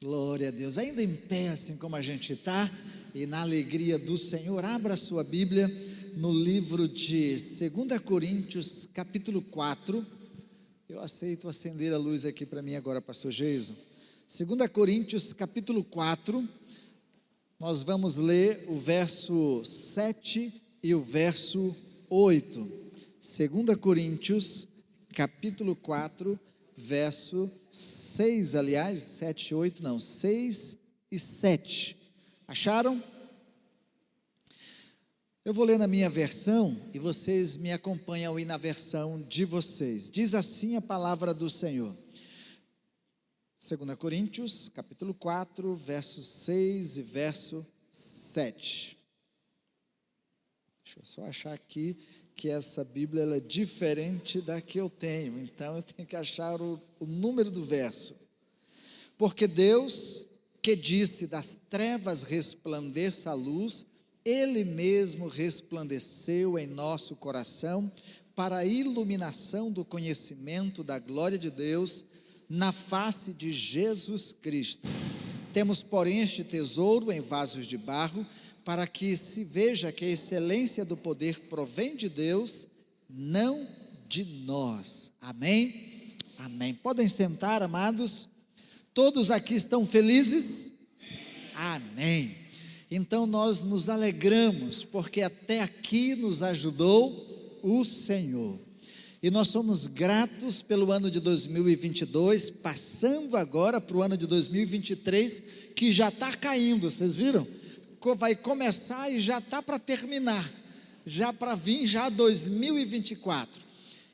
Glória a Deus. Ainda em pé, assim como a gente está, e na alegria do Senhor, abra a sua Bíblia no livro de 2 Coríntios, capítulo 4. Eu aceito acender a luz aqui para mim agora, pastor Geiso. 2 Coríntios, capítulo 4, nós vamos ler o verso 7 e o verso 8. 2 Coríntios, capítulo 4, verso 6, aliás, 7 e 8, não, 6 e 7. Acharam? Eu vou ler na minha versão e vocês me acompanham aí na versão de vocês. Diz assim a palavra do Senhor. 2 Coríntios, capítulo 4, verso 6 e verso 7. Deixa eu só achar aqui que essa Bíblia ela é diferente da que eu tenho, então eu tenho que achar o número do verso. Porque Deus, que disse das trevas resplandeça a luz, Ele mesmo resplandeceu em nosso coração para a iluminação do conhecimento da glória de Deus na face de Jesus Cristo. Temos, porém, este tesouro em vasos de barro, para que se veja que a excelência do poder provém de Deus, não de nós. Amém? Amém. Podem sentar, amados. Todos aqui estão felizes? Amém. Então nós nos alegramos, porque até aqui nos ajudou o Senhor. E nós somos gratos pelo ano de 2022, passando agora para o ano de 2023, que já está caindo, vocês viram? Vai começar e já está para terminar, já para vir já 2024.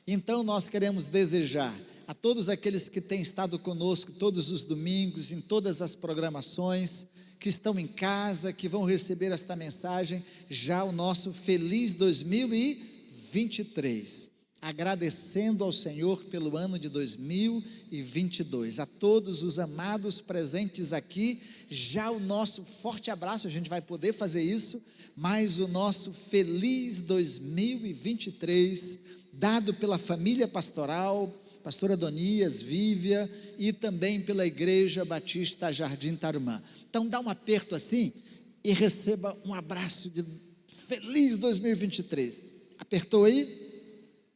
Então nós queremos desejar a todos aqueles que têm estado conosco todos os domingos, em todas as programações, que estão em casa, que vão receber esta mensagem, já o nosso feliz 2023. Agradecendo ao Senhor pelo ano de 2022, a todos os amados presentes aqui, já o nosso forte abraço, a gente vai poder fazer isso, mas o nosso feliz 2023, dado pela família pastoral, pastor Adonias, Vívia, e também pela Igreja Batista Jardim Tarumã. Então dá um aperto assim, e receba um abraço de feliz 2023, apertou aí?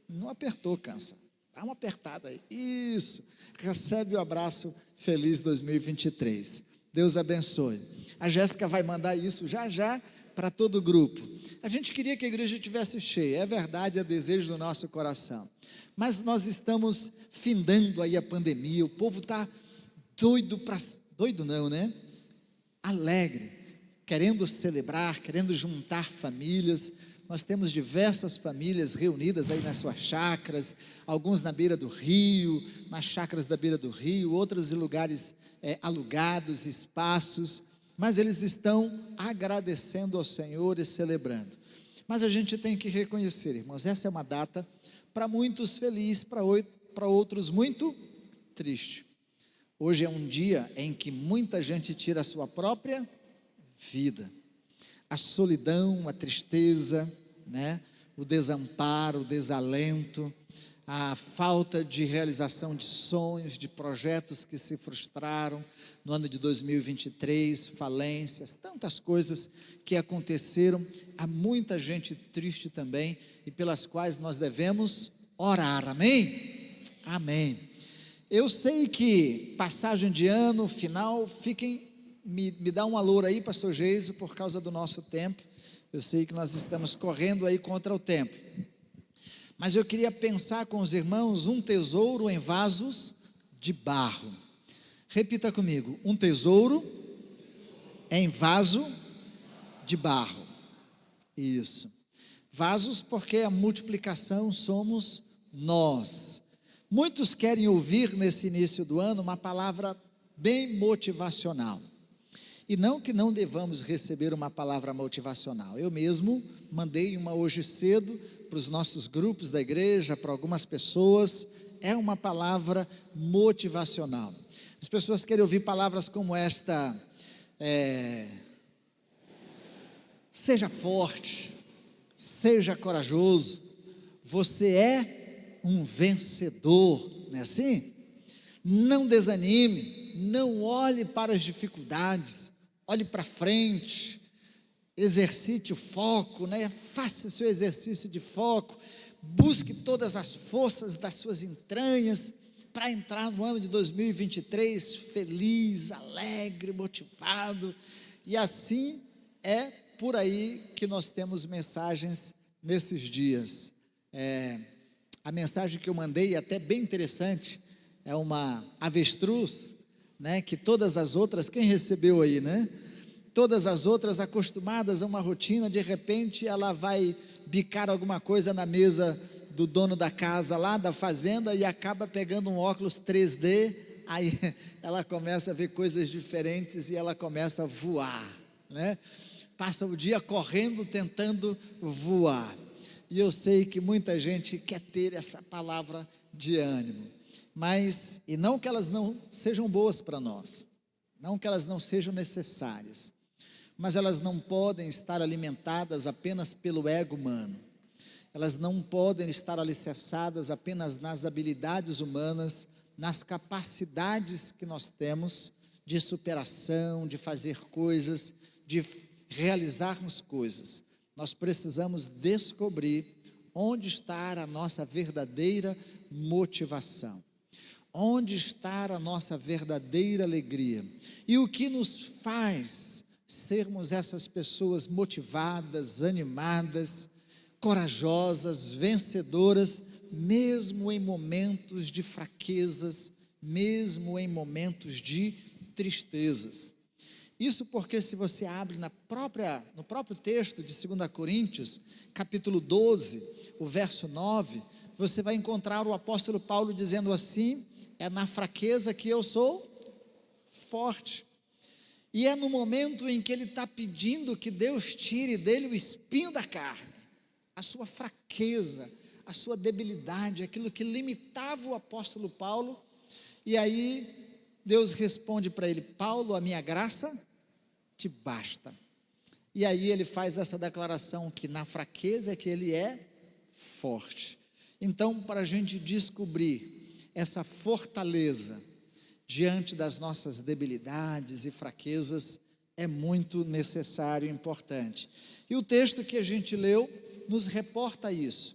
Não apertou, cansa. Dá uma apertada aí. Isso. Recebe o abraço feliz 2023. Deus abençoe. A Jéssica vai mandar isso já já para todo o grupo. A gente queria que a igreja estivesse cheia. É verdade, é desejo do nosso coração. Mas nós estamos findando aí a pandemia. O povo está doido para... Doido não, né? Alegre. Querendo celebrar, querendo juntar famílias. Nós temos diversas famílias reunidas aí nas suas chácaras, alguns na beira do rio, nas chácaras da beira do rio, outros em lugares alugados, espaços, mas eles estão agradecendo ao Senhor e celebrando. Mas a gente tem que reconhecer, irmãos, essa é uma data para muitos feliz, para outros muito triste. Hoje é um dia em que muita gente tira a sua própria vida. A solidão, a tristeza, né? O desamparo, o desalento, a falta de realização de sonhos, de projetos que se frustraram no ano de 2023, falências, tantas coisas que aconteceram, há muita gente triste também e pelas quais nós devemos orar, amém? Amém. Eu sei que passagem de ano, final, me dá um alô aí, pastor Geiso, por causa do nosso tempo. Eu sei que nós estamos correndo aí contra o tempo. Mas eu queria pensar com os irmãos um tesouro em vasos de barro. Repita comigo, um tesouro em vaso de barro. Isso. Vasos porque a multiplicação somos nós. Muitos querem ouvir nesse início do ano uma palavra bem motivacional. E não que não devamos receber uma palavra motivacional. Eu mesmo mandei uma hoje cedo para os nossos grupos da igreja, para algumas pessoas. É uma palavra motivacional. As pessoas querem ouvir palavras como esta: seja forte, seja corajoso, você é um vencedor, não é assim? Não desanime, não olhe para as dificuldades, olhe para frente, exercite o foco, né? Faça o seu exercício de foco, busque todas as forças das suas entranhas, para entrar no ano de 2023 feliz, alegre, motivado, e assim é por aí que nós temos mensagens nesses dias. A mensagem que eu mandei é até bem interessante, é uma avestruz, né, que todas as outras, quem recebeu aí, né? Todas as outras acostumadas a uma rotina, de repente ela vai bicar alguma coisa na mesa do dono da casa lá, da fazenda, e acaba pegando um óculos 3D, aí ela começa a ver coisas diferentes e ela começa a voar, né? Passa o dia correndo, tentando voar, e eu sei que muita gente quer ter essa palavra de ânimo, mas, e não que elas não sejam boas para nós, não que elas não sejam necessárias, mas elas não podem estar alimentadas apenas pelo ego humano, elas não podem estar alicerçadas apenas nas habilidades humanas, nas capacidades que nós temos de superação, de fazer coisas, de realizarmos coisas. Nós precisamos descobrir onde está a nossa verdadeira motivação, onde está a nossa verdadeira alegria, e o que nos faz sermos essas pessoas motivadas, animadas, corajosas, vencedoras, mesmo em momentos de fraquezas, mesmo em momentos de tristezas. Isso porque, se você abre no próprio texto de 2 Coríntios, capítulo 12, o verso 9, você vai encontrar o apóstolo Paulo dizendo assim: é na fraqueza que eu sou forte. E é no momento em que ele está pedindo que Deus tire dele o espinho da carne, a sua fraqueza, a sua debilidade, aquilo que limitava o apóstolo Paulo. E aí Deus responde para ele: Paulo, a minha graça te basta. E aí ele faz essa declaração que na fraqueza é que ele é forte. Então, para a gente descobrir essa fortaleza diante das nossas debilidades e fraquezas, é muito necessário e importante. E o texto que a gente leu nos reporta isso.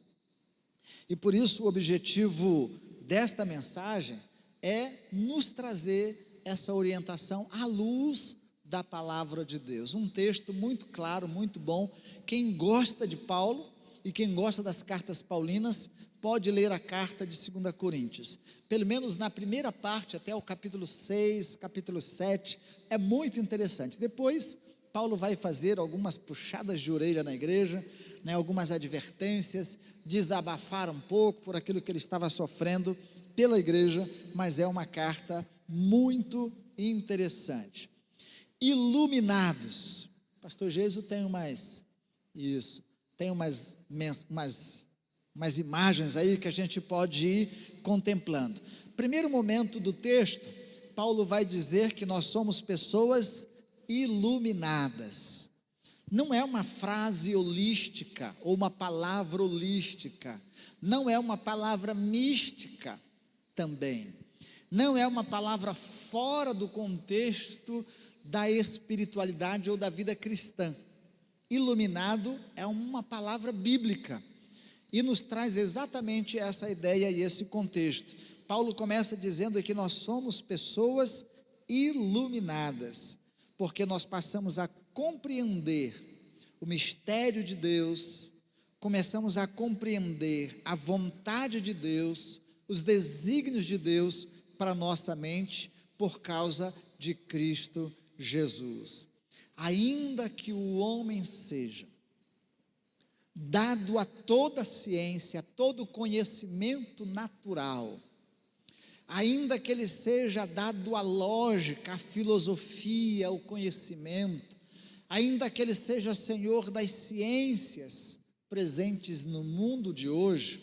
E por isso o objetivo desta mensagem é nos trazer essa orientação à luz da palavra de Deus. Um texto muito claro, muito bom. Quem gosta de Paulo e quem gosta das cartas paulinas, pode ler a carta de 2 Coríntios. Pelo menos na primeira parte, até o capítulo 6, capítulo 7, é muito interessante. Depois, Paulo vai fazer algumas puxadas de orelha na igreja, né, algumas advertências, desabafar um pouco por aquilo que ele estava sofrendo pela igreja, mas é uma carta muito interessante. Iluminados. Pastor Jesus tem umas imagens aí que a gente pode ir contemplando. Primeiro momento do texto, Paulo vai dizer que nós somos pessoas iluminadas. Não é uma frase holística ou uma palavra holística, não é uma palavra mística também, não é uma palavra fora do contexto da espiritualidade ou da vida cristã. Iluminado é uma palavra bíblica e nos traz exatamente essa ideia e esse contexto. Paulo começa dizendo que nós somos pessoas iluminadas, porque nós passamos a compreender o mistério de Deus, começamos a compreender a vontade de Deus, os desígnios de Deus para a nossa mente, por causa de Cristo Jesus. Ainda que o homem seja dado a toda a ciência, a todo conhecimento natural, ainda que ele seja dado à lógica, à filosofia, ao conhecimento, ainda que ele seja senhor das ciências presentes no mundo de hoje,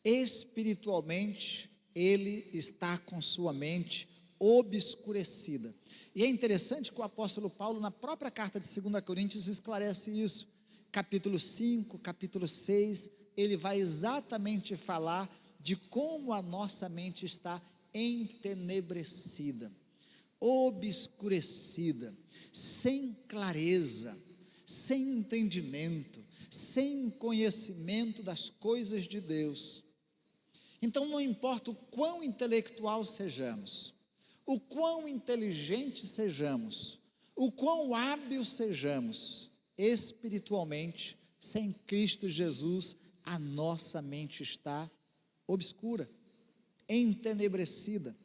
espiritualmente ele está com sua mente obscurecida. E é interessante que o apóstolo Paulo, na própria carta de 2 Coríntios, esclarece isso. Capítulo 5, capítulo 6, ele vai exatamente falar de como a nossa mente está entenebrecida. obscurecida, sem clareza, sem entendimento, sem conhecimento das coisas de Deus. Então não importa o quão intelectual sejamos, o quão inteligente sejamos, o quão hábil sejamos, espiritualmente, sem Cristo Jesus, a nossa mente está obscura, entenebrecida,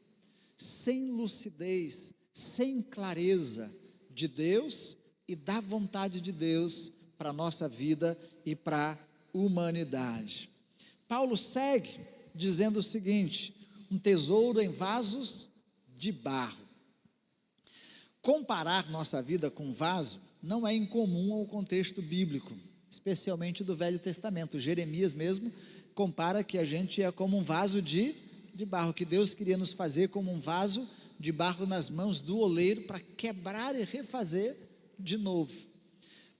sem lucidez, sem clareza de Deus e da vontade de Deus para a nossa vida e para a humanidade. Paulo segue dizendo o seguinte: um tesouro em vasos de barro. Comparar nossa vida com vaso não é incomum ao contexto bíblico, especialmente do Velho Testamento. Jeremias mesmo compara que a gente é como um vaso de barro, que Deus queria nos fazer como um vaso de barro nas mãos do oleiro para quebrar e refazer de novo.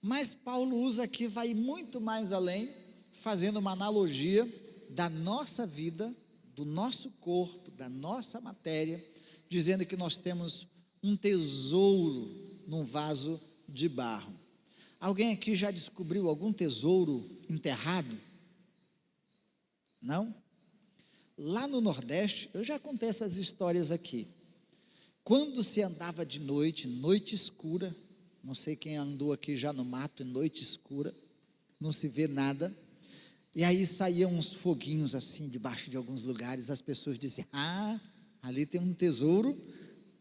Mas Paulo usa aqui, vai muito mais além, fazendo uma analogia da nossa vida, do nosso corpo, da nossa matéria, dizendo que nós temos um tesouro num vaso de barro. Alguém aqui já descobriu algum tesouro enterrado? Não? Lá no Nordeste, eu já contei essas histórias aqui. Quando se andava de noite, noite escura, não sei quem andou aqui já no mato, noite escura, não se vê nada, e aí saíam uns foguinhos assim, debaixo de alguns lugares, as pessoas diziam: ah, ali tem um tesouro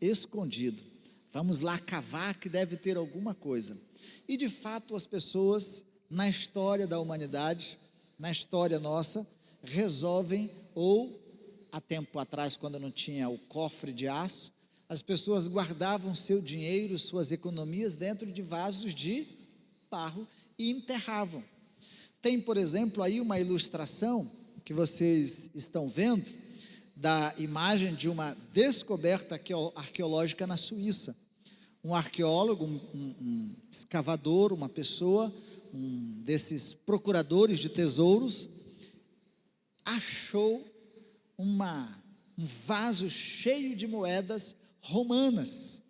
escondido, vamos lá cavar que deve ter alguma coisa. E de fato as pessoas, na história da humanidade, na história nossa, resolvem, ou há tempo atrás, quando não tinha o cofre de aço, as pessoas guardavam seu dinheiro, suas economias dentro de vasos de barro e enterravam. Tem, por exemplo, aí uma ilustração que vocês estão vendo da imagem de uma descoberta arqueológica na Suíça. Um arqueólogo, um escavador, uma pessoa, um desses procuradores de tesouros, achou um vaso cheio de moedas romanas,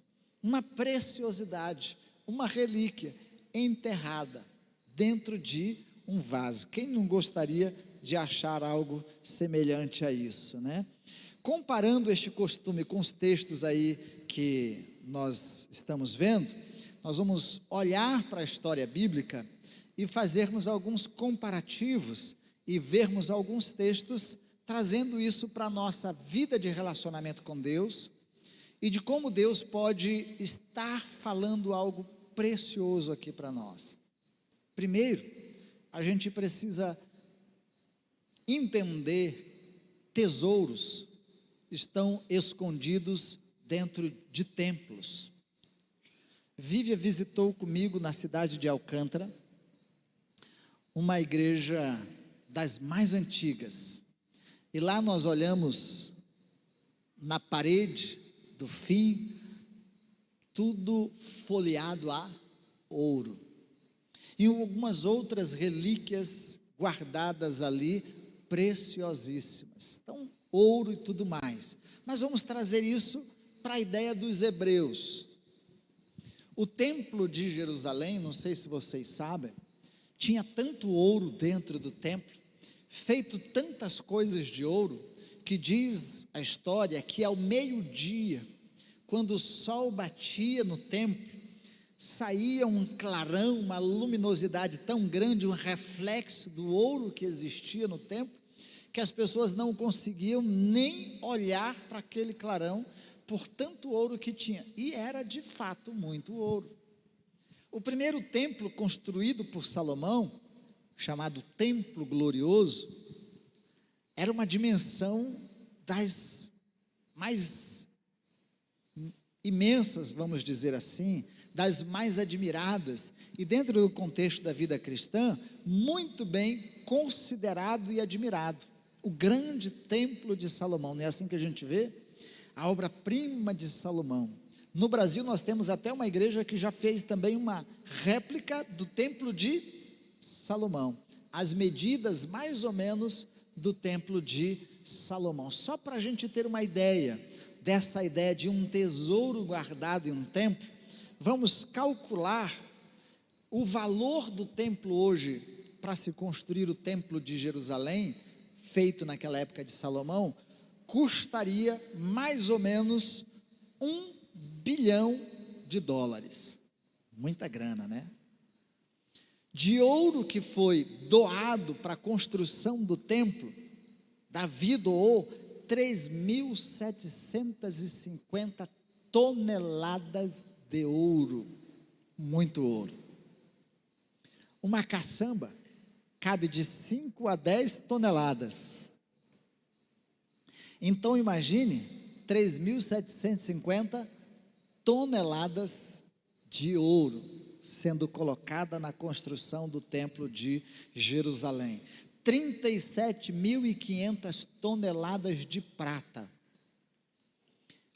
uma preciosidade, uma relíquia enterrada dentro de um vaso. Quem não gostaria de achar algo semelhante a isso, né? Comparando este costume com os textos aí que nós estamos vendo, nós vamos olhar para a história bíblica e fazermos alguns comparativos e vermos alguns textos trazendo isso para a nossa vida de relacionamento com Deus e de como Deus pode estar falando algo precioso aqui para nós. Primeiro, a gente precisa entender: tesouros estão escondidos dentro de templos. Vívia visitou comigo na cidade de Alcântara uma igreja das mais antigas, e lá nós olhamos na parede do fim, tudo folheado a ouro, e algumas outras relíquias guardadas ali, preciosíssimas. Então, ouro e tudo mais. Mas vamos trazer isso para a ideia dos hebreus. O templo de Jerusalém, não sei se vocês sabem, tinha tanto ouro dentro do templo, feito tantas coisas de ouro, que diz a história que ao meio-dia, quando o sol batia no templo, saía um clarão, uma luminosidade tão grande, um reflexo do ouro que existia no templo, que as pessoas não conseguiam nem olhar para aquele clarão, por tanto ouro que tinha, e era de fato muito ouro. O primeiro templo construído por Salomão, chamado Templo Glorioso, era uma dimensão das mais imensas, vamos dizer assim, das mais admiradas, e dentro do contexto da vida cristã, muito bem considerado e admirado. O grande templo de Salomão, não é assim que a gente vê? A obra-prima de Salomão. No Brasil nós temos até uma igreja que já fez também uma réplica do templo de Salomão, as medidas mais ou menos do templo de Salomão, só para a gente ter uma ideia dessa ideia de um tesouro guardado em um templo, vamos calcular o valor do templo hoje para se construir o templo de Jerusalém, feito naquela época de Salomão, custaria mais ou menos $1 bilhão. Muita grana, né? De ouro que foi doado para a construção do templo, Davi doou 3.750 toneladas de ouro, muito ouro. Uma caçamba cabe de 5 a 10 toneladas. Então imagine 3.750 toneladas de ouro sendo colocada na construção do templo de Jerusalém. 37.500 toneladas de prata.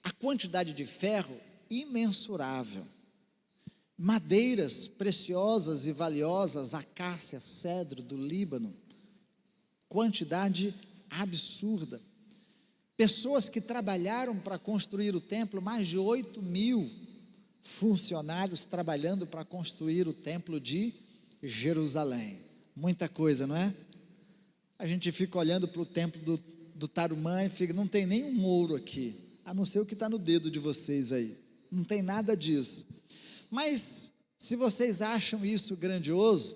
A quantidade de ferro imensurável. Madeiras preciosas e valiosas, acácia, cedro do Líbano. Quantidade absurda. Pessoas que trabalharam para construir o templo, mais de 8.000 funcionários trabalhando para construir o templo de Jerusalém. Muita coisa, não é? A gente fica olhando para o templo do Tarumã e fica, não tem nenhum ouro aqui, a não ser o que está no dedo de vocês aí, não tem nada disso. Mas se vocês acham isso grandioso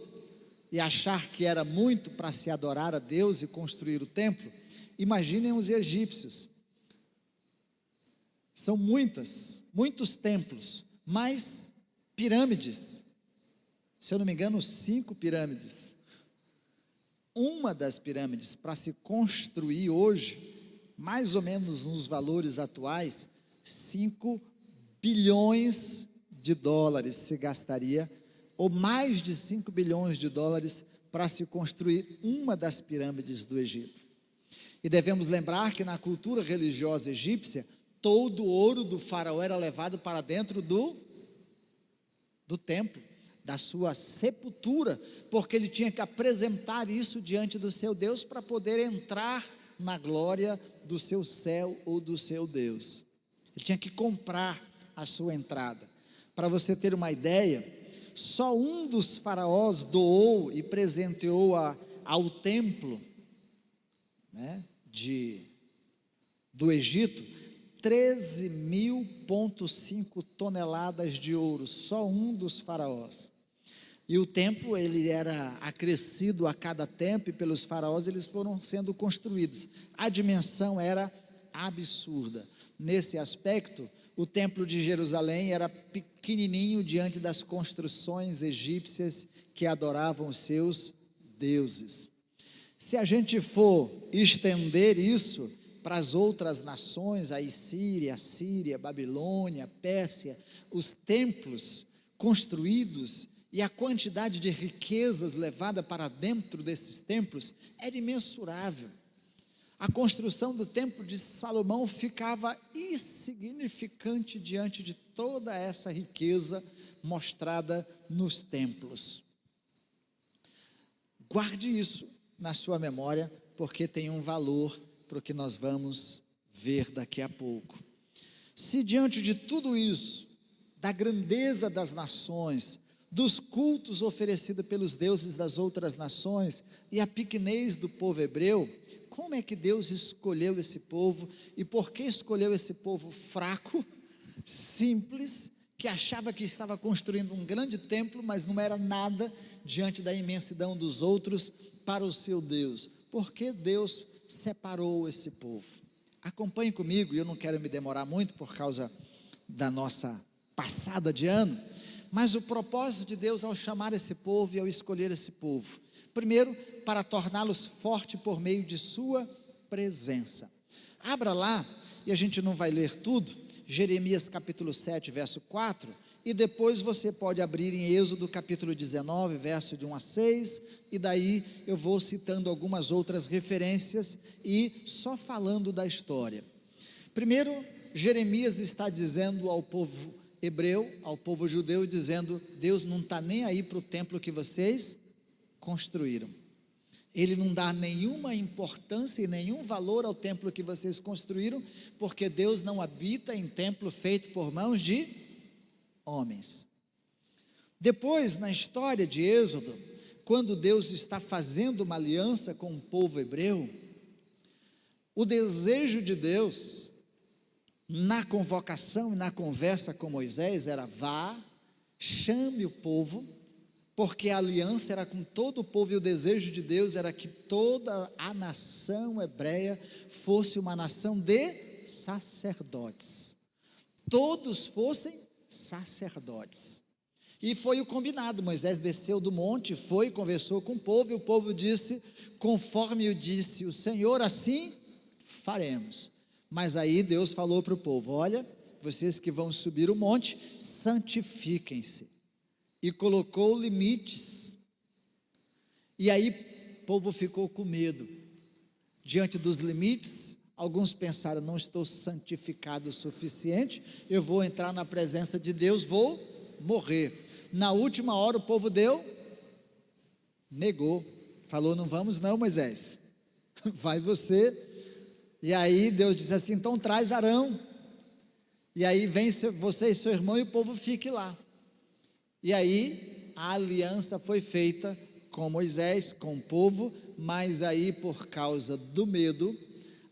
e achar que era muito para se adorar a Deus e construir o templo, imaginem os egípcios. São muitos templos, mas pirâmides, se eu não me engano 5 pirâmides. Uma das pirâmides, para se construir hoje, mais ou menos nos valores atuais, $5 bilhões se gastaria, ou mais de $5 bilhões para se construir uma das pirâmides do Egito. E devemos lembrar que na cultura religiosa egípcia, todo o ouro do faraó era levado para dentro do templo, da sua sepultura, porque ele tinha que apresentar isso diante do seu Deus para poder entrar na glória do seu céu ou do seu Deus. Ele tinha que comprar a sua entrada. Para você ter uma ideia, só um dos faraós doou e presenteou ao templo, né, do Egito 13.500 toneladas de ouro, só um dos faraós. E o templo, ele era acrescido a cada tempo, e pelos faraós eles foram sendo construídos. A dimensão era absurda. Nesse aspecto, o templo de Jerusalém era pequenininho diante das construções egípcias que adoravam os seus deuses. Se a gente for estender isso para as outras nações, a Síria, Babilônia, Pérsia, os templos construídos e a quantidade de riquezas levada para dentro desses templos era imensurável. A construção do templo de Salomão ficava insignificante diante de toda essa riqueza mostrada nos templos. Guarde isso na sua memória, porque tem um valor para o que nós vamos ver daqui a pouco. Se diante de tudo isso, da grandeza das nações, dos cultos oferecidos pelos deuses das outras nações e a pequenez do povo hebreu, como é que Deus escolheu esse povo e por que escolheu esse povo fraco, simples, que achava que estava construindo um grande templo, mas não era nada diante da imensidão dos outros para o seu Deus? Por que Deus separou esse povo? Acompanhe comigo, e eu não quero me demorar muito por causa da nossa passada de ano, mas o propósito de Deus ao chamar esse povo e ao escolher esse povo, primeiro, para torná-los fortes por meio de sua presença. Abra lá, e a gente não vai ler tudo, Jeremias capítulo 7, verso 4, e depois você pode abrir em Êxodo capítulo 19, verso de 1 a 6, e daí eu vou citando algumas outras referências e só falando da história. Primeiro, Jeremias está dizendo ao povo hebreu, ao povo judeu, dizendo: Deus não está nem aí para o templo que vocês construíram. Ele não dá nenhuma importância e nenhum valor ao templo que vocês construíram, porque Deus não habita em templo feito por mãos de homens. Depois, na história de Êxodo, quando Deus está fazendo uma aliança com o povo hebreu, o desejo de Deus, na convocação e na conversa com Moisés, era: vá, chame o povo, porque a aliança era com todo o povo, e o desejo de Deus era que toda a nação hebreia fosse uma nação de sacerdotes, todos fossem sacerdotes. E foi o combinado. Moisés desceu do monte, foi, conversou com o povo, e o povo disse: conforme o disse o Senhor, assim faremos. Mas aí Deus falou para o povo: olha, vocês que vão subir o monte, santifiquem-se. E colocou limites. E aí o povo ficou com medo. Diante dos limites, alguns pensaram: não estou santificado o suficiente, eu vou entrar na presença de Deus, vou morrer. Na última hora o povo negou, falou: não vamos não, Moisés, vai você. E aí Deus disse assim: então traz Arão, e aí vem você e seu irmão, e o povo fique lá. E aí a aliança foi feita com Moisés, com o povo, mas aí, por causa do medo,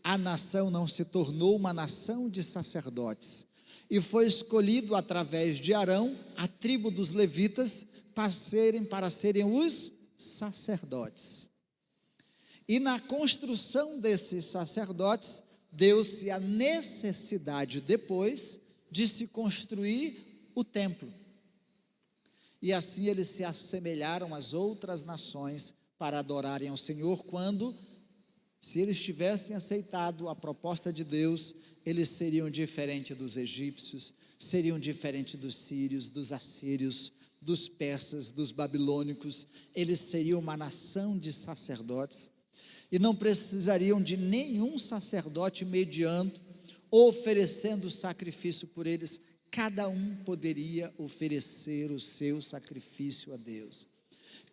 a nação não se tornou uma nação de sacerdotes, e foi escolhido através de Arão a tribo dos levitas para serem os sacerdotes. E na construção desses sacerdotes, deu-se a necessidade depois de se construir o templo. E assim eles se assemelharam às outras nações para adorarem ao Senhor, quando, se eles tivessem aceitado a proposta de Deus, eles seriam diferentes dos egípcios, seriam diferentes dos sírios, dos assírios, dos persas, dos babilônicos. Eles seriam uma nação de sacerdotes, e não precisariam de nenhum sacerdote mediando, oferecendo sacrifício por eles. Cada um poderia oferecer o seu sacrifício a Deus.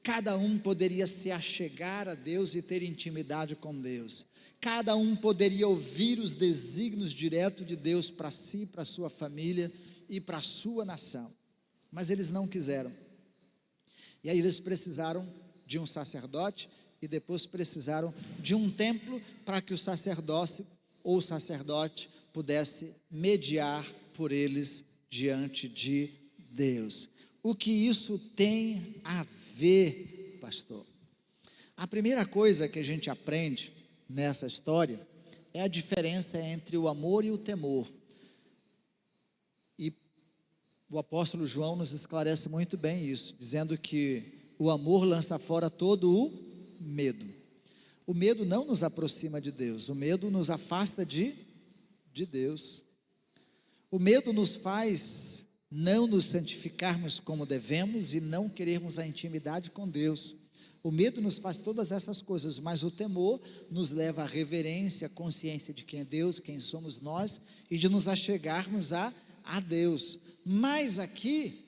Cada um poderia se achegar a Deus e ter intimidade com Deus. Cada um poderia ouvir os desígnios diretos de Deus para si, para a sua família e para a sua nação. Mas eles não quiseram. E aí eles precisaram de um sacerdote, e depois precisaram de um templo para que o sacerdócio ou o sacerdote pudesse mediar por eles diante de Deus. O que isso tem a ver, pastor? A primeira coisa que a gente aprende nessa história é a diferença entre o amor e o temor. E o apóstolo João nos esclarece muito bem isso, dizendo que o amor lança fora todo o medo. O medo não nos aproxima de Deus, o medo nos afasta de Deus. O medo nos faz não nos santificarmos como devemos e não querermos a intimidade com Deus. O medo nos faz todas essas coisas, mas o temor nos leva à reverência, à consciência de quem é Deus, quem somos nós, e de nos achegarmos a Deus. Mas aqui,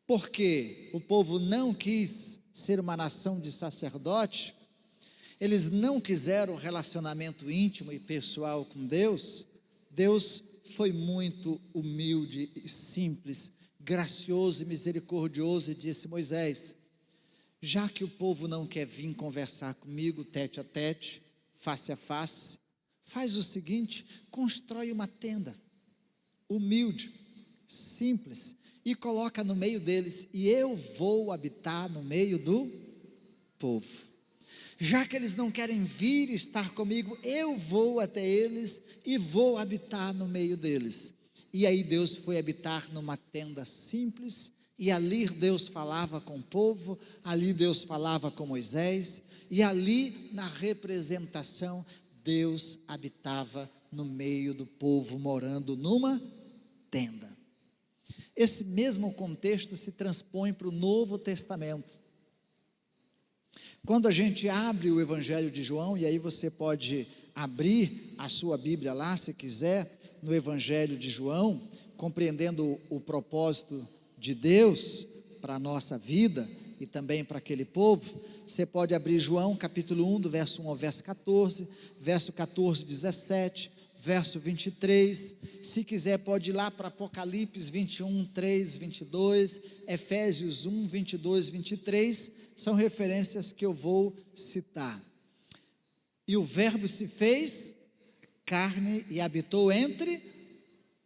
porque o povo não quis ser uma nação de sacerdote, eles não quiseram relacionamento íntimo e pessoal com Deus, Deus foi muito humilde e simples, gracioso e misericordioso, e disse: Moisés, já que o povo não quer vir conversar comigo tete a tete, face a face, faz o seguinte: constrói uma tenda, humilde, simples, e coloca no meio deles, e eu vou habitar no meio do povo. Já que eles não querem vir estar comigo, eu vou até eles e vou habitar no meio deles. E aí Deus foi habitar numa tenda simples, e ali Deus falava com o povo, ali Deus falava com Moisés, e ali na representação Deus habitava no meio do povo, morando numa tenda. Esse mesmo contexto se transpõe para o Novo Testamento. Quando a gente abre o Evangelho de João, e aí você pode abrir a sua Bíblia lá, se quiser, no Evangelho de João, compreendendo o propósito de Deus para a nossa vida e também para aquele povo, você pode abrir João capítulo 1, do verso 1 ao verso 14, verso 14, 17, verso 23, se quiser pode ir lá para Apocalipse 21, 3, 22, Efésios 1, 22, 23, são referências que eu vou citar. E o verbo se fez carne e habitou entre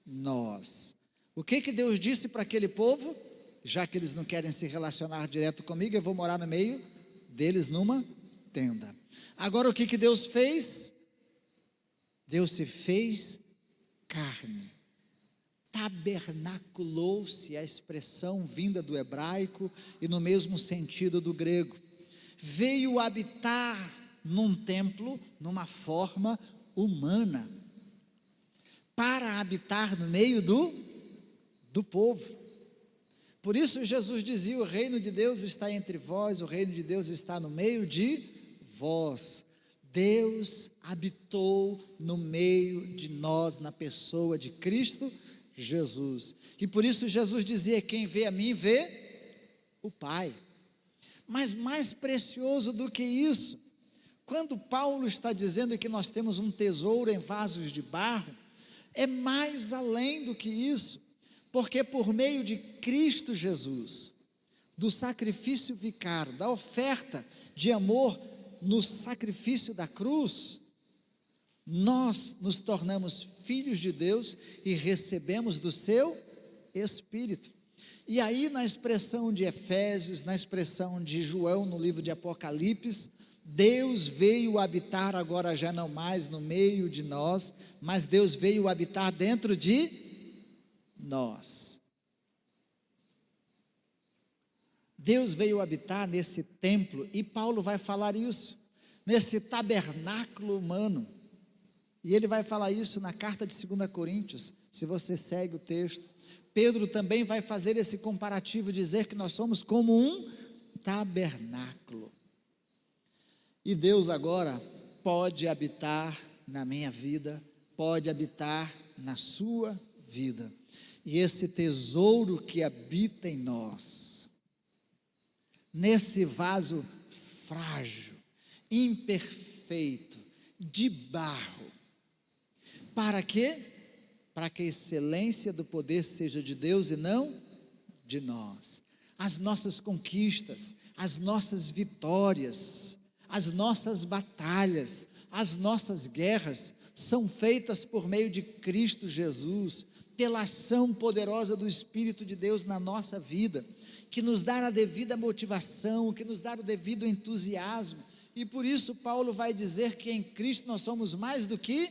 nós. O que Deus disse para aquele povo? Já que eles não querem se relacionar direto comigo, eu vou morar no meio deles numa tenda. Agora o que Deus fez? Deus se fez carne, tabernaculou-se, a expressão vinda do hebraico e no mesmo sentido do grego, veio habitar num templo, numa forma humana, para habitar no meio do povo. Por isso Jesus dizia, o reino de Deus está entre vós, o reino de Deus está no meio de vós. Deus habitou no meio de nós, na pessoa de Cristo Jesus. E por isso Jesus dizia, quem vê a mim, vê o Pai. Mas mais precioso do que isso, quando Paulo está dizendo que nós temos um tesouro em vasos de barro, é mais além do que isso, porque por meio de Cristo Jesus, do sacrifício vicário, da oferta de amor no sacrifício da cruz, nós nos tornamos filhos de Deus e recebemos do seu Espírito. E aí na expressão de Efésios, na expressão de João no livro de Apocalipse, Deus veio habitar agora já não mais no meio de nós, mas Deus veio habitar dentro de nós. Deus veio habitar nesse templo, e Paulo vai falar isso, nesse tabernáculo humano, e ele vai falar isso na carta de 2 Coríntios, se você segue o texto. Pedro também vai fazer esse comparativo, dizer que nós somos como um tabernáculo, e Deus agora pode habitar na minha vida, pode habitar na sua vida, e esse tesouro que habita em nós, nesse vaso frágil, imperfeito, de barro, para quê? Para que a excelência do poder seja de Deus e não de nós. As nossas conquistas, as nossas vitórias, as nossas batalhas, as nossas guerras, são feitas por meio de Cristo Jesus, pela ação poderosa do Espírito de Deus na nossa vida, que nos dá a devida motivação, que nos dá o devido entusiasmo, e por isso Paulo vai dizer que em Cristo nós somos mais do que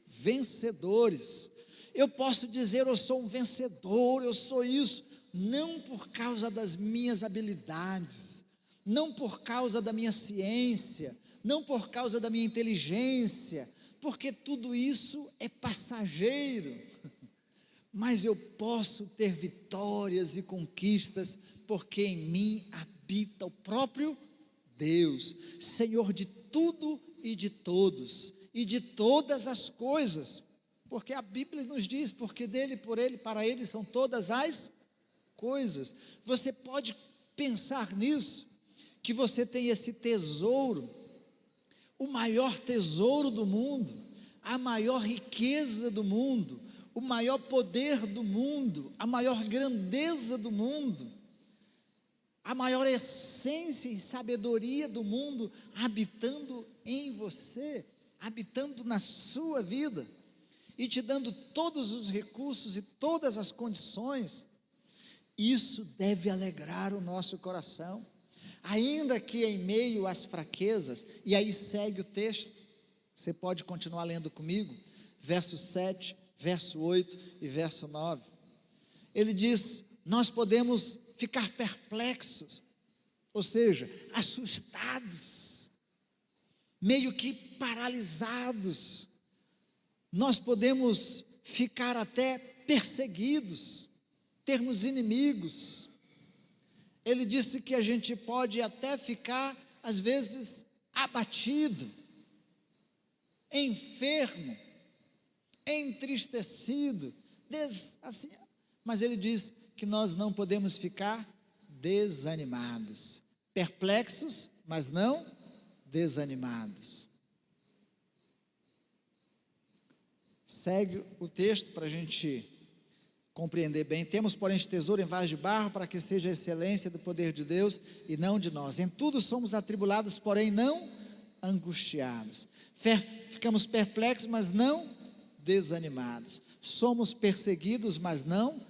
vencedores. Eu posso dizer, eu sou um vencedor, eu sou isso, não por causa das minhas habilidades, não por causa da minha ciência, não por causa da minha inteligência, porque tudo isso é passageiro, mas eu posso ter vitórias e conquistas, porque em mim habita o próprio Deus, Senhor de tudo e de todos, e de todas as coisas, porque a Bíblia nos diz, porque dele, por ele, para ele são todas as coisas. Você pode pensar nisso, que você tem esse tesouro, o maior tesouro do mundo, a maior riqueza do mundo, o maior poder do mundo, a maior grandeza do mundo, a maior essência e sabedoria do mundo habitando em você, habitando na sua vida e te dando todos os recursos e todas as condições. Isso deve alegrar o nosso coração, ainda que em meio às fraquezas. E aí segue o texto, você pode continuar lendo comigo, verso 7, verso 8 e verso 9, ele diz, nós podemos ficar perplexos, ou seja, assustados, meio que paralisados, nós podemos ficar até perseguidos, termos inimigos. Ele disse que a gente pode até ficar, às vezes, abatido, enfermo, entristecido, assim, mas ele diz que nós não podemos ficar desanimados, perplexos, mas não desanimados. Segue o texto para a gente compreender bem. Temos, porém, este tesouro em vaso de barro, para que seja a excelência do poder de Deus e não de nós. Em tudo somos atribulados, porém não angustiados. Ficamos perplexos, mas não desanimados. Somos perseguidos, mas não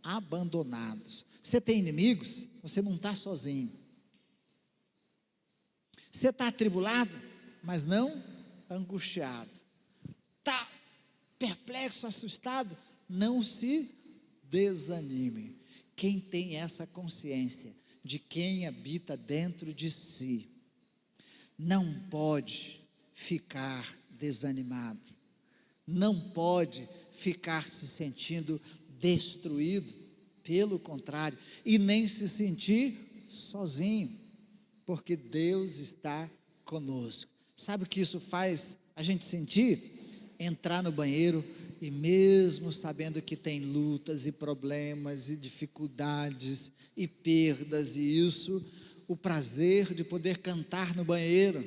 abandonados. Você tem inimigos? Você não está sozinho. Você está atribulado, mas não angustiado. Está perplexo, assustado? Não se desanime. Quem tem essa consciência de quem habita dentro de si, não pode ficar desanimado, não pode ficar se sentindo destruído, pelo contrário, e nem se sentir sozinho, porque Deus está conosco. Sabe o que isso faz a gente sentir? Entrar no banheiro e mesmo sabendo que tem lutas e problemas e dificuldades e perdas e isso, o prazer de poder cantar no banheiro,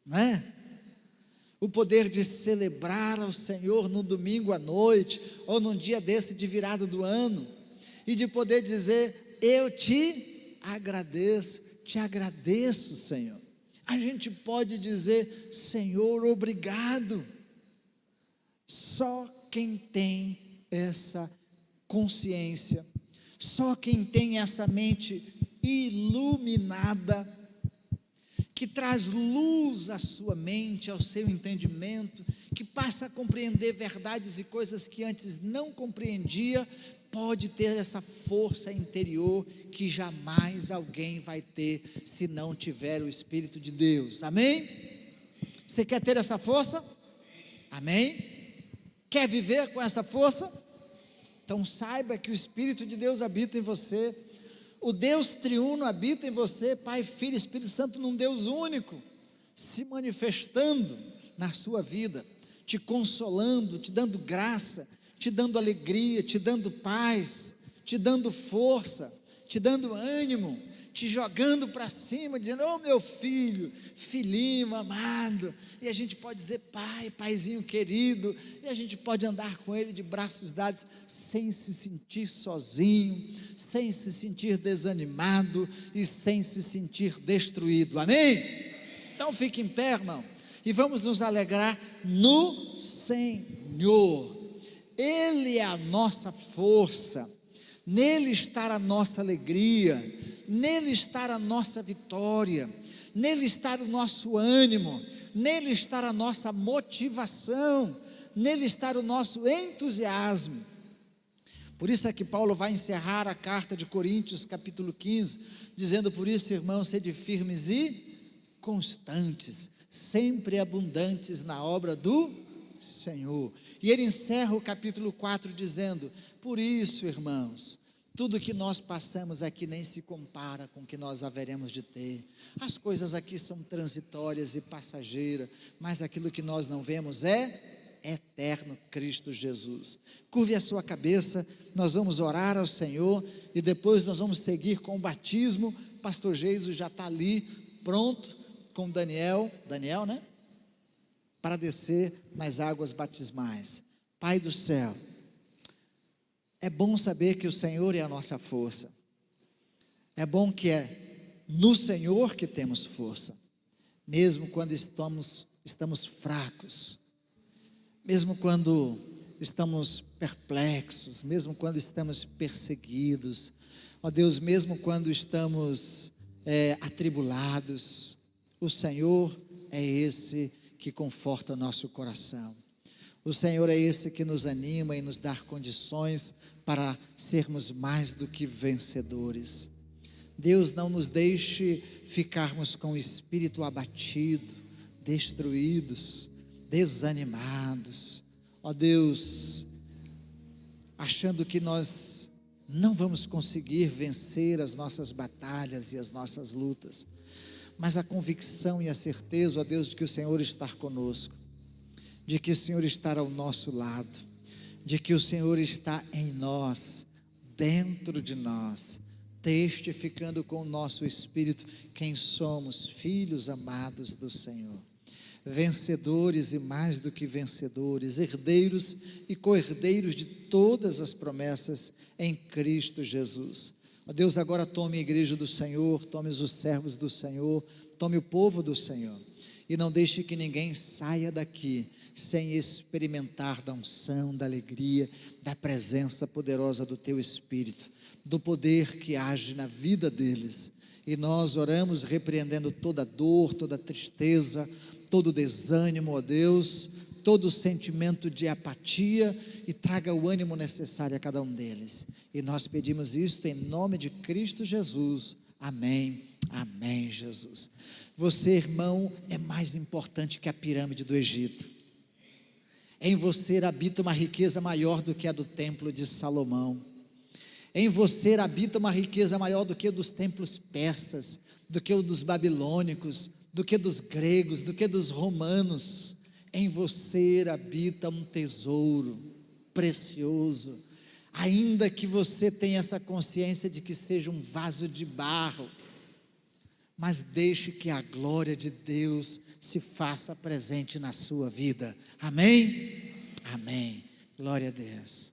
não é? O poder de celebrar ao Senhor no domingo à noite, ou num dia desse de virada do ano, e de poder dizer, eu te agradeço, Senhor. A gente pode dizer, Senhor, obrigado. Só quem tem essa consciência, só quem tem essa mente iluminada, que traz luz à sua mente, ao seu entendimento, que passa a compreender verdades e coisas que antes não compreendia, pode ter essa força interior que jamais alguém vai ter se não tiver o Espírito de Deus. Amém? Você quer ter essa força? Amém? Quer viver com essa força? Então saiba que o Espírito de Deus habita em você. O Deus triuno habita em você, Pai, Filho e Espírito Santo, num Deus único, se manifestando na sua vida, te consolando, te dando graça, te dando alegria, te dando paz, te dando força, te dando ânimo, te jogando para cima, dizendo, oh meu filho, filhinho amado, e a gente pode dizer pai, paizinho querido, e a gente pode andar com ele de braços dados, sem se sentir sozinho, sem se sentir desanimado, e sem se sentir destruído, amém? Então fique em pé, irmão, e vamos nos alegrar no Senhor. Ele é a nossa força, nele está a nossa alegria, nele está a nossa vitória, nele está o nosso ânimo, nele está a nossa motivação, nele está o nosso entusiasmo. Por isso é que Paulo vai encerrar a carta de Coríntios, capítulo 15, dizendo, por isso, irmãos, sede firmes e constantes, sempre abundantes na obra do Senhor. E ele encerra o capítulo 4 dizendo, por isso, irmãos, tudo que nós passamos aqui nem se compara com o que nós haveremos de ter. As coisas aqui são transitórias e passageiras, mas aquilo que nós não vemos é eterno, Cristo Jesus. Curve a sua cabeça, nós vamos orar ao Senhor e depois nós vamos seguir com o batismo. Pastor Jesus já está ali, pronto, com Daniel, né? Para descer nas águas batismais. Pai do céu, é bom saber que o Senhor é a nossa força. É bom que é no Senhor que temos força, mesmo quando estamos fracos, mesmo quando estamos perplexos, mesmo quando estamos perseguidos, ó Deus, mesmo quando estamos atribulados, o Senhor é esse que conforta o nosso coração. O Senhor é esse que nos anima e nos dá condições para sermos mais do que vencedores. Deus, não nos deixe ficarmos com o espírito abatido, destruídos, desanimados. Ó Deus, achando que nós não vamos conseguir vencer as nossas batalhas e as nossas lutas, mas a convicção e a certeza, ó Deus, de que o Senhor está conosco, de que o Senhor está ao nosso lado, de que o Senhor está em nós, dentro de nós, testificando com o nosso espírito quem somos, filhos amados do Senhor, vencedores e mais do que vencedores, herdeiros e co-herdeiros de todas as promessas em Cristo Jesus. Ó Deus, agora tome a igreja do Senhor, tome os servos do Senhor, tome o povo do Senhor, e não deixe que ninguém saia daqui sem experimentar da unção, da alegria, da presença poderosa do Teu Espírito, do poder que age na vida deles. E nós oramos repreendendo toda dor, toda tristeza, todo desânimo, ó Deus, todo sentimento de apatia, e traga o ânimo necessário a cada um deles. E nós pedimos isto em nome de Cristo Jesus. Amém, amém, Jesus. Você, irmão, é mais importante que a pirâmide do Egito. Em você habita uma riqueza maior do que a do templo de Salomão. Em você habita uma riqueza maior do que a dos templos persas, do que o dos babilônicos, do que dos gregos, do que dos romanos. Em você habita um tesouro precioso, ainda que você tenha essa consciência de que seja um vaso de barro, mas deixe que a glória de Deus se faça presente na sua vida. Amém? Amém. Glória a Deus.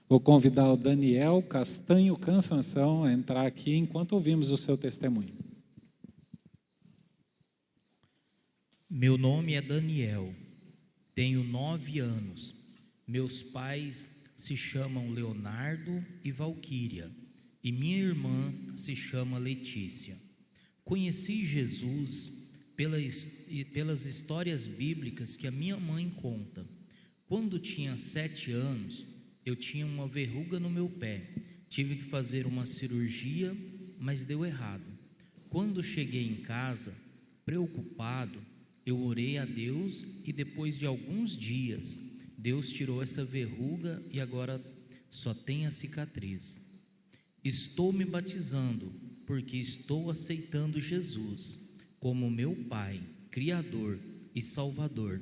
Vou convidar o Daniel Castanho Cansanção a entrar aqui enquanto ouvimos o seu testemunho. Meu nome é Daniel, tenho 9 anos. Meus pais se chamam Leonardo e Valquíria, e minha irmã se chama Letícia. Conheci Jesus pelas histórias bíblicas que a minha mãe conta. Quando tinha 7 anos, eu tinha uma verruga no meu pé. Tive que fazer uma cirurgia, mas deu errado. Quando cheguei em casa, preocupado, eu orei a Deus e depois de alguns dias, Deus tirou essa verruga e agora só tem a cicatriz. Estou me batizando porque estou aceitando Jesus como meu Pai, Criador e Salvador,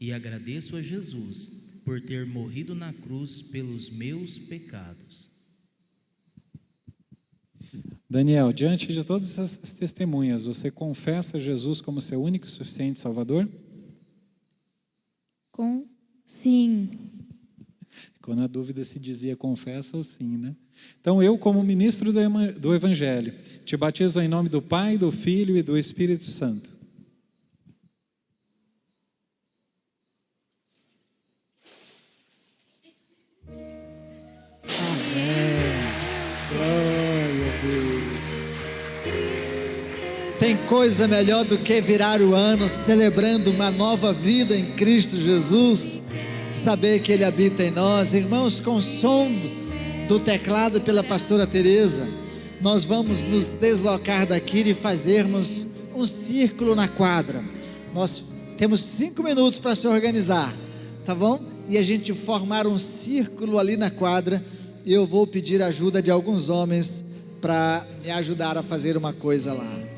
e agradeço a Jesus por ter morrido na cruz pelos meus pecados. Daniel, diante de todas essas testemunhas, você confessa Jesus como seu único e suficiente Salvador? Sim. Ficou na dúvida se dizia confessa ou sim, né? Então eu, como ministro do Evangelho, te batizo em nome do Pai, do Filho e do Espírito Santo. Tem coisa melhor do que virar o ano celebrando uma nova vida em Cristo Jesus, saber que Ele habita em nós. Irmãos, com o som do teclado pela pastora Teresa, nós vamos nos deslocar daqui e fazermos um círculo na quadra. Nós temos 5 minutos para se organizar, tá bom? E a gente formar um círculo ali na quadra. Eu vou pedir ajuda de alguns homens para me ajudar a fazer uma coisa lá.